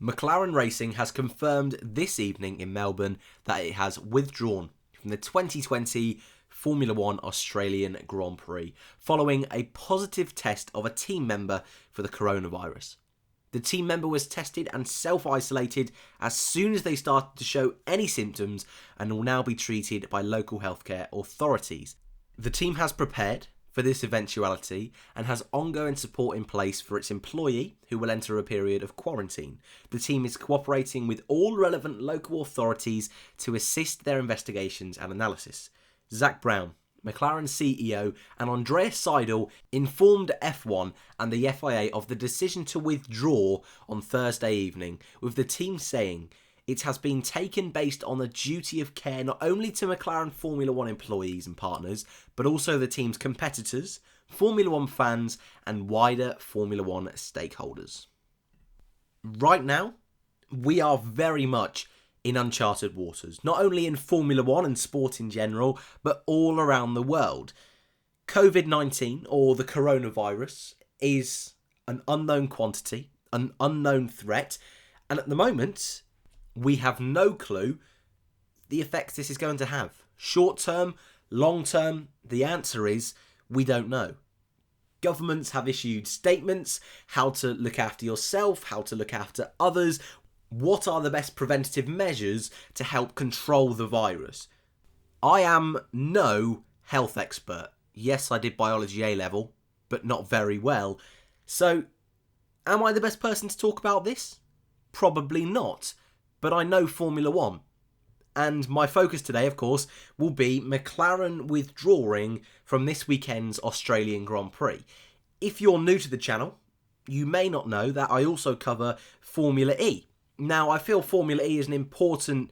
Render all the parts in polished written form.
McLaren Racing has confirmed this evening in Melbourne that it has withdrawn from the 2020 Formula 1 Australian Grand Prix following a positive test of a team member for the coronavirus. The team member was tested and self-isolated as soon as they started to show any symptoms and will now be treated by local healthcare authorities. The team has prepared for this eventuality and has ongoing support in place for its employee who will enter a period of quarantine. The team is cooperating with all relevant local authorities to assist their investigations and analysis. Zak Brown, McLaren CEO, and Andreas Seidel informed F1 and the FIA of the decision to withdraw on Thursday evening, with the team saying it has been taken based on a duty of care not only to McLaren Formula 1 employees and partners, but also the team's competitors, Formula 1 fans, and wider Formula 1 stakeholders. Right now, we are very much in uncharted waters, not only in Formula 1 and sport in general, but all around the world. COVID-19, or the coronavirus, is an unknown quantity, an unknown threat, and at the moment, we have no clue the effects this is going to have. Short term, long term, the answer is we don't know. Governments have issued statements, how to look after yourself, how to look after others, what are the best preventative measures to help control the virus. I am no health expert. Yes, I did biology A level, but not very well. So, am I the best person to talk about this? Probably not. But I know Formula 1. And my focus today, of course, will be McLaren withdrawing from this weekend's Australian Grand Prix. If you're new to the channel, you may not know that I also cover Formula E. Now, I feel Formula E is an important,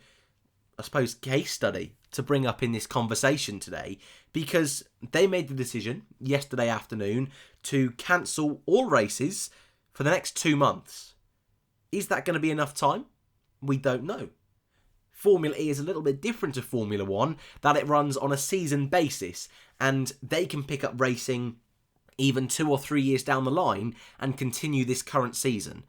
case study to bring up in this conversation today, because they made the decision yesterday afternoon to cancel all races for the next 2 months. Is that going to be enough time? We don't know. Formula E is a little bit different to Formula 1, that it runs on a season basis, and they can pick up racing even 2 or 3 years down the line and continue this current season.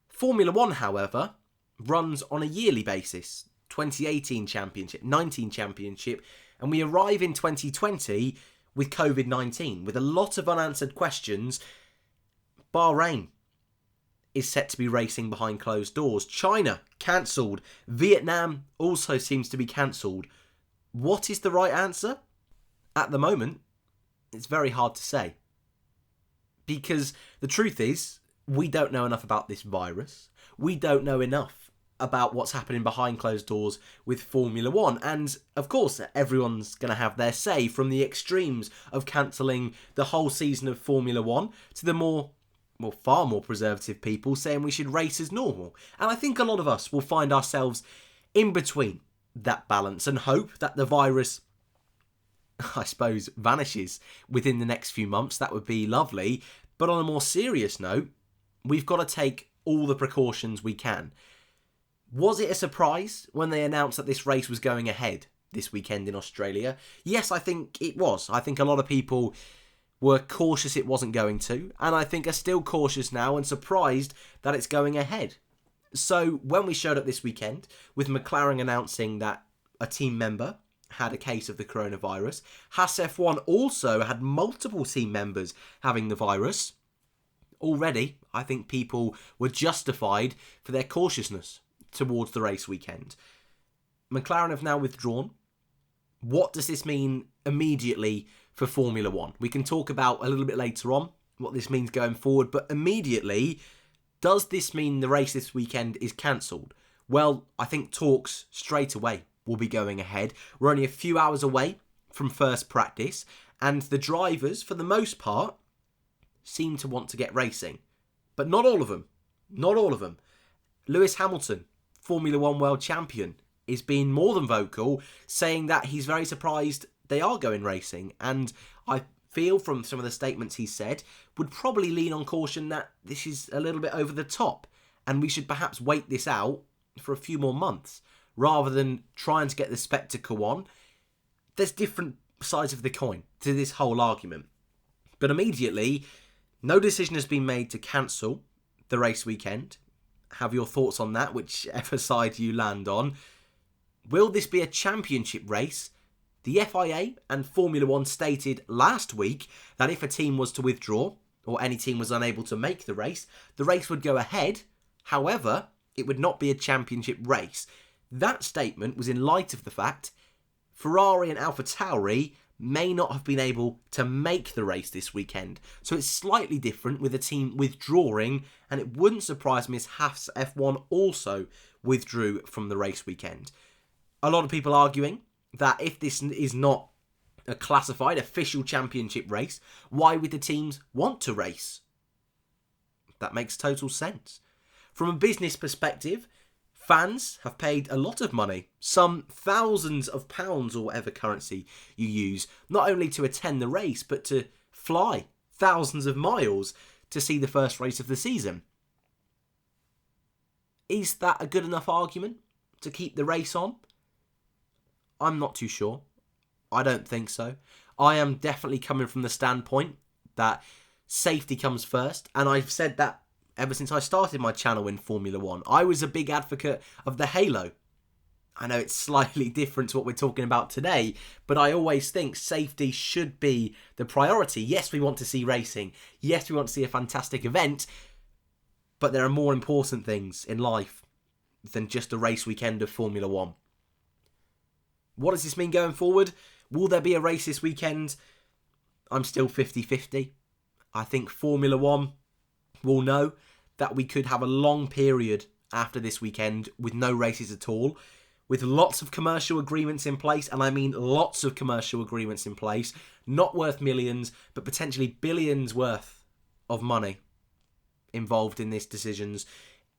Formula 1, however, runs on a yearly basis. 2018 Championship, 19 Championship, and we arrive in 2020 with COVID-19, with a lot of unanswered questions. Bahrain is set to be racing behind closed doors. China, cancelled. Vietnam also seems to be cancelled. What is the right answer? At the moment, it's very hard to say. Because the truth is, we don't know enough about this virus. We don't know enough about what's happening behind closed doors with Formula 1. And, of course, everyone's going to have their say, from the extremes of cancelling the whole season of Formula 1 to the far more preservative people saying we should race as normal. And I think a lot of us will find ourselves in between that balance and hope that the virus, vanishes within the next few months. That would be lovely. But on a more serious note, we've got to take all the precautions we can. Was it a surprise when they announced that this race was going ahead this weekend in Australia? Yes, I think it was. I think a lot of people were cautious it wasn't going to, and I think are still cautious now and surprised that it's going ahead. So when we showed up this weekend, with McLaren announcing that a team member had a case of the coronavirus, Haas F1 also had multiple team members having the virus. Already, I think people were justified for their cautiousness towards the race weekend. McLaren have now withdrawn. What does this mean immediately for Formula 1? We can talk about a little bit later on what this means going forward, but immediately, does this mean the race this weekend is cancelled? Well, I think talks straight away will be going ahead. We're only a few hours away from first practice, and the drivers, for the most part, seem to want to get racing. But not all of them. Not all of them. Lewis Hamilton, Formula 1 world champion, is being more than vocal, saying that he's very surprised they are going racing. And I feel from some of the statements he said, would probably lean on caution that this is a little bit over the top, and we should perhaps wait this out for a few more months, rather than trying to get the spectacle on. There's different sides of the coin to this whole argument. But immediately, no decision has been made to cancel the race weekend. have your thoughts on that, whichever side you land on. Will this be a championship race? The FIA and Formula One stated last week that if a team was to withdraw, or any team was unable to make the race would go ahead. However, it would not be a championship race. That statement was in light of the fact Ferrari and AlphaTauri may not have been able to make the race this weekend. So it's slightly different with a team withdrawing, and it wouldn't surprise me if Haas F1 also withdrew from the race weekend. A lot of people arguing that if this is not a classified official championship race, why would the teams want to race? That makes total sense. From a business perspective, fans have paid a lot of money, some thousands of pounds or whatever currency you use, not only to attend the race, but to fly thousands of miles to see the first race of the season. Is that a good enough argument to keep the race on? I'm not too sure. I don't think so. I am definitely coming from the standpoint that safety comes first, and I've said that ever since I started my channel in Formula One. I was a big advocate of the halo. I know it's slightly different to what we're talking about today, but I always think safety should be the priority. Yes, we want to see racing. Yes, we want to see a fantastic event, but there are more important things in life than just a race weekend of Formula One. What does this mean going forward? Will there be a race this weekend? I'm still 50-50. I think Formula One will know that we could have a long period after this weekend with no races at all, with lots of commercial agreements in place, and I mean lots of commercial agreements in place, not worth millions, but potentially billions worth of money involved in these decisions.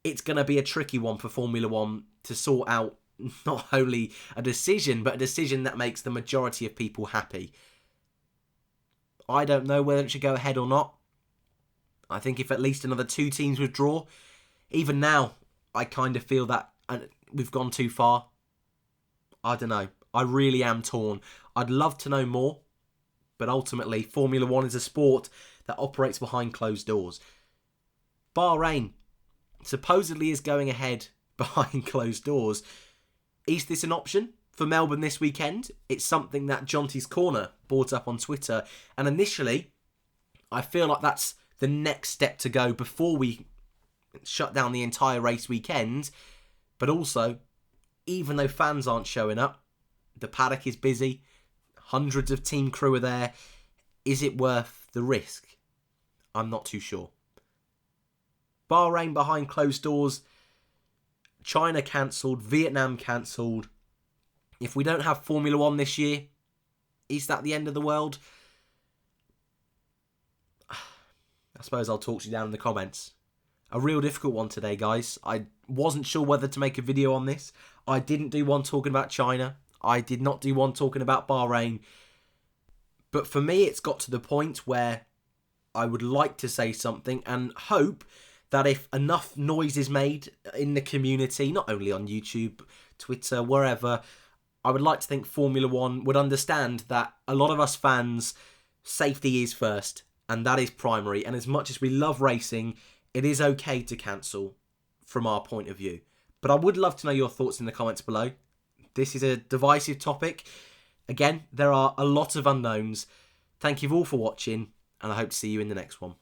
It's going to be a tricky one for Formula One to sort out, not only a decision, but a decision that makes the majority of people happy. I don't know whether it should go ahead or not. I think if at least another 2 teams withdraw, even now, I kind of feel that we've gone too far. I don't know. I really am torn. I'd love to know more, but ultimately, Formula One is a sport that operates behind closed doors. Bahrain supposedly is going ahead behind closed doors. Is this an option for Melbourne this weekend? It's something that Jonty's Corner brought up on Twitter, and initially, I feel like that's the next step to go before we shut down the entire race weekend. But also, even though fans aren't showing up, the paddock is busy, hundreds of team crew are there. Is it worth the risk? I'm not too sure. Bahrain behind closed doors, China cancelled, Vietnam cancelled. If we don't have Formula One this year, is that the end of the world? I suppose I'll talk to you down in the comments. A real difficult one today, guys. I wasn't sure whether to make a video on this. I didn't do one talking about China. I did not do one talking about Bahrain. But for me, it's got to the point where I would like to say something and hope that if enough noise is made in the community, not only on YouTube, Twitter, wherever, I would like to think Formula One would understand that a lot of us fans, safety is first. And that is primary. And as much as we love racing, it is okay to cancel from our point of view. But I would love to know your thoughts in the comments below. This is a divisive topic. Again, there are a lot of unknowns. Thank you all for watching, and I hope to see you in the next one.